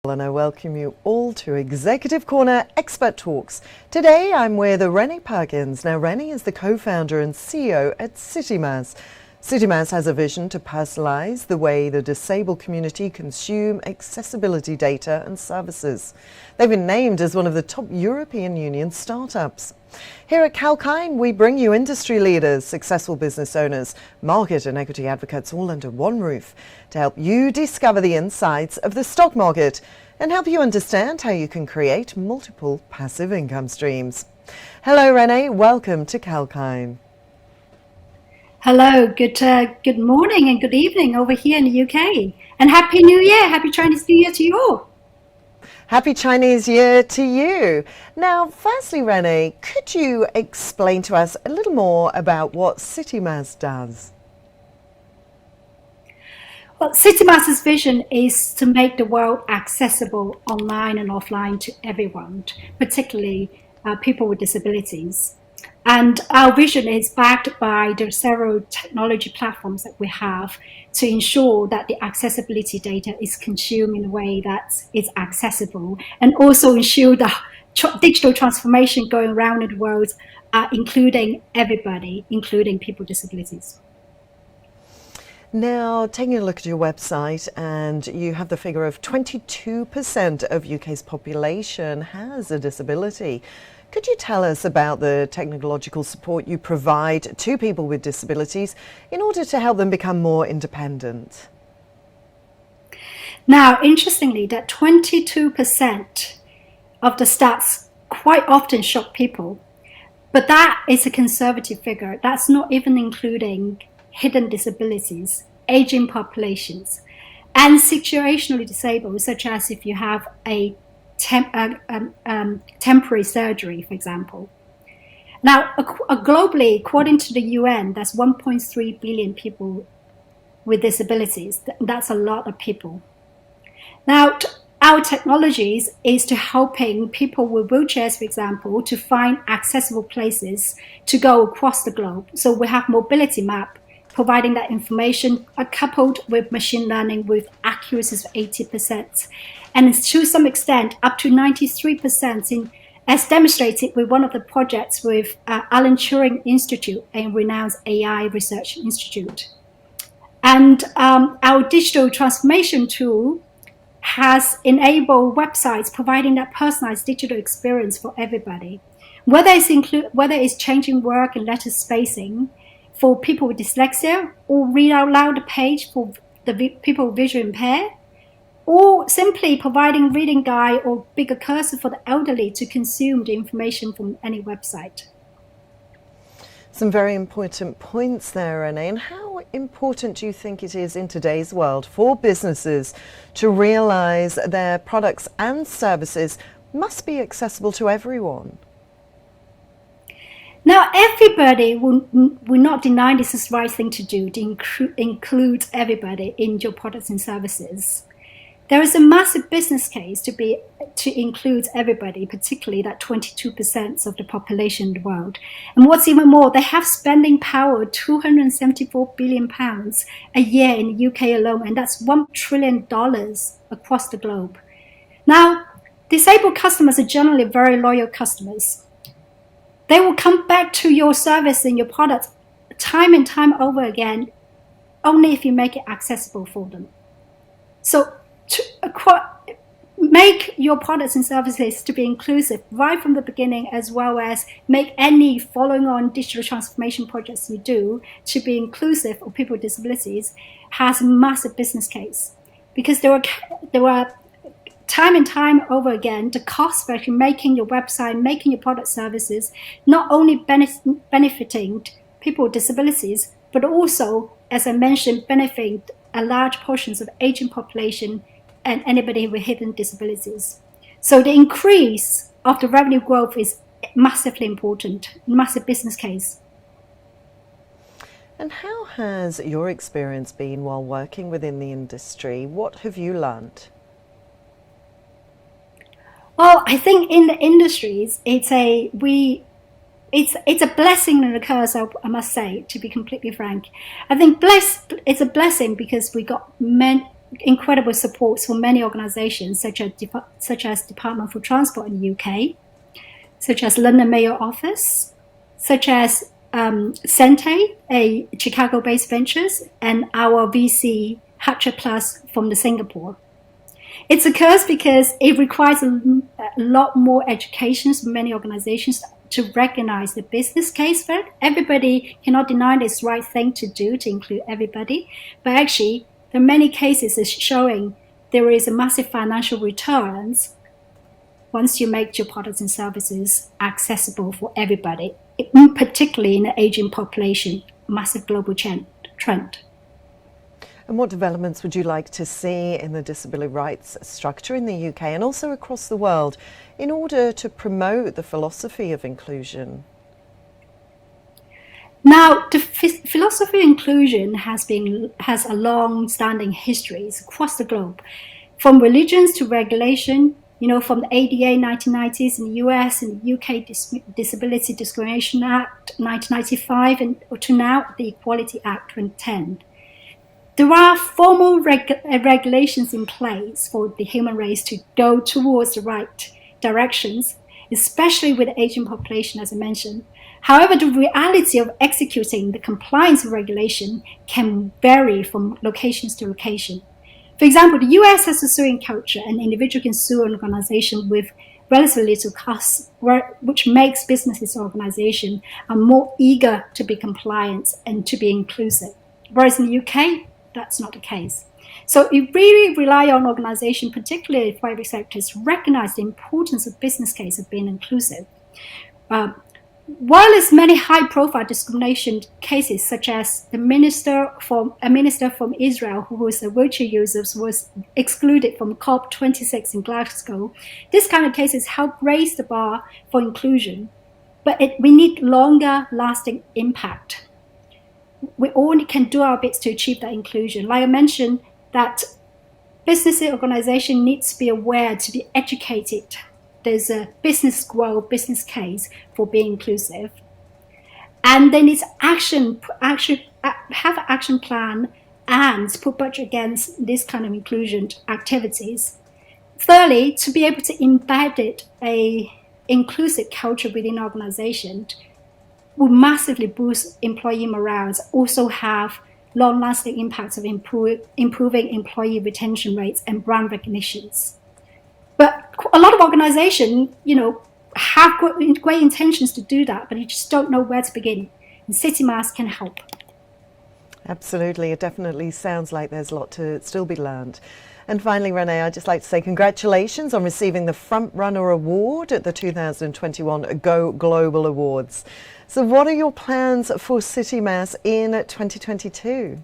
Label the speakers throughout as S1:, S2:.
S1: And I welcome you all to Executive Corner Expert Talks. Today I'm with Rene Perkins. Now Rene is the co-founder and CEO at CityMaas. CityMaas has a vision to personalise the way the disabled community consume accessibility data and services. They've been named as one of the top European Union startups. Here at Kalkine, we bring you industry leaders, successful business owners, market and equity advocates all under one roof to help you discover the insights of the stock market and help you understand how you can create multiple passive income streams. Hello Rene, welcome to Kalkine.
S2: Hello, good morning and good evening over here in the UK. And Happy New Year, Happy Chinese New Year to you all.
S1: Happy Chinese Year to you. Now, firstly, Rene, could you explain to us a little more about what CityMaas does?
S2: Well, CityMaas's vision is to make the world accessible online and offline to everyone, particularly people with disabilities. And our vision is backed by the several technology platforms that we have to ensure that the accessibility data is consumed in a way that is accessible, and also ensure the digital transformation going around in the world, including everybody, including people with disabilities.
S1: Now, taking a look at your website, and you have the figure of 22% of UK's population has a disability. Could you tell us about the technological support you provide to people with disabilities in order to help them become more independent?
S2: Now, interestingly, that 22% of the stats quite often shock people, but that is a conservative figure. That's not even including hidden disabilities, aging populations, and situationally disabled, such as if you have a temporary surgery, for example. Now, globally, according to the UN, that's 1.3 billion people with disabilities. That's a lot of people. Now, our technologies is to helping people with wheelchairs, for example, to find accessible places to go across the globe. So we have mobility map, providing that information coupled with machine learning with accuracies of 80%. And to some extent, up to 93% as demonstrated with one of the projects with Alan Turing Institute, a renowned AI research institute. And our digital transformation tool has enabled websites providing that personalized digital experience for everybody, whether it's changing work and letter spacing for people with dyslexia, or read out loud a page for the people with visual impaired, or simply providing reading guide or bigger cursor for the elderly to consume the information from any website.
S1: Some very important points there, Rene. And how important do you think it is in today's world for businesses to realise their products and services must be accessible to everyone?
S2: Now, everybody will not deny this is the right thing to do, to include everybody in your products and services. There is a massive business case to include everybody, particularly that 22% of the population in the world. And what's even more, they have spending power of £274 billion a year in the UK alone, and that's $1 trillion across the globe. Now, disabled customers are generally very loyal customers. They will come back to your service and your product time and time over again, only if you make it accessible for them. So to make your products and services to be inclusive right from the beginning, as well as make any following on digital transformation projects you do to be inclusive of people with disabilities, has a massive business case. Because there were time and time over again, the cost for actually making your website, making your product services, not only benefiting people with disabilities, but also, as I mentioned, benefiting a large portions of aging population and anybody with hidden disabilities. So the increase of the revenue growth is massively important, massive business case.
S1: And how has your experience been while working within the industry? What have you learned?
S2: Well, I think in the industries, it's a blessing and a curse, I must say, to be completely frank. I think it's a blessing because we got incredible supports from many organizations, such as Department for Transport in the UK, such as London Mayor Office, such as Sente, a Chicago-based ventures, and our VC Hatcher Plus from Singapore. It occurs because it requires a lot more education from many organizations to recognize the business case for it. Everybody cannot deny this right thing to do to include everybody, but actually there are many cases showing there is a massive financial returns once you make your products and services accessible for everybody, particularly in the aging population, massive global trend.
S1: And what developments would you like to see in the disability rights structure in the UK and also across the world in order to promote the philosophy of inclusion?
S2: Now, the philosophy of inclusion has a long-standing history across the globe, from religions to regulation. From the ADA 1990s in the US and the UK Disability Discrimination Act 1995 and to now the Equality Act 2010. There are formal regulations in place for the human race to go towards the right directions, especially with the aging population, as I mentioned. However, the reality of executing the compliance of regulation can vary from locations to location. For example, the US has a suing culture, and an individual can sue an organization with relatively little costs, which makes businesses or organizations are more eager to be compliant and to be inclusive. Whereas in the UK, that's not the case. So it really relies on organizations, particularly private sectors, to recognize the importance of business case of being inclusive. While there's many high-profile discrimination cases, such as a minister from Israel who was a wheelchair user was excluded from COP26 in Glasgow, this kind of cases help raise the bar for inclusion. But we need longer-lasting impact. We all can do our bits to achieve that inclusion. Like I mentioned, that business organization needs to be aware, to be educated. There's a business case for being inclusive. And then it's have an action plan and put budget against this kind of inclusion activities. Thirdly, to be able to embed a inclusive culture within an organization will massively boost employee morale, also have long-lasting impacts of improving employee retention rates and brand recognitions. But a lot of organizations, have great intentions to do that, but you just don't know where to begin. And CityMaas can help.
S1: Absolutely. It definitely sounds like there's a lot to still be learned. And finally, Rene, I'd just like to say congratulations on receiving the Front Runner Award at the 2021 Go Global Awards. So what are your plans for CityMaas in 2022?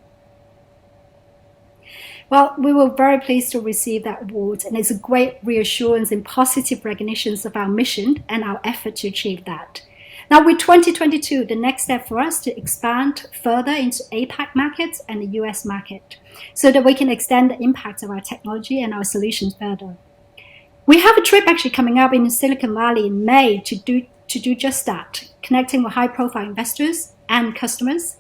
S2: Well, we were very pleased to receive that award, and it's a great reassurance and positive recognitions of our mission and our effort to achieve that. Now, with 2022, the next step for us to expand further into APAC markets and the US market, so that we can extend the impact of our technology and our solutions further. We have a trip actually coming up in Silicon Valley in May to do just that, connecting with high-profile investors and customers.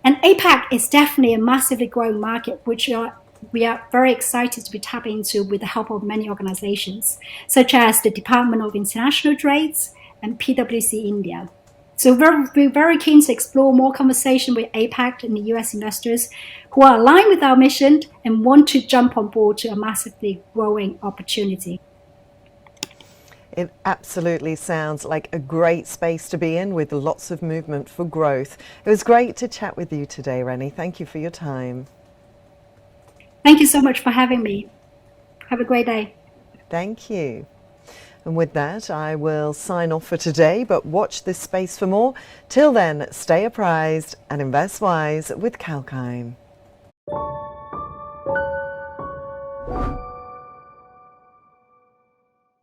S2: And APAC is definitely a massively growing market, which we are very excited to be tapping into with the help of many organizations, such as the Department of International Trade and PwC India. So we're very keen to explore more conversation with APAC and the US investors who are aligned with our mission and want to jump on board to a massively growing opportunity.
S1: It absolutely sounds like a great space to be in with lots of movement for growth. It was great to chat with you today, Rene. Thank you for your time.
S2: Thank you so much for having me. Have a great day.
S1: Thank you. And with that, I will sign off for today, but watch this space for more. Till then, stay apprised and invest wise with Kalkine.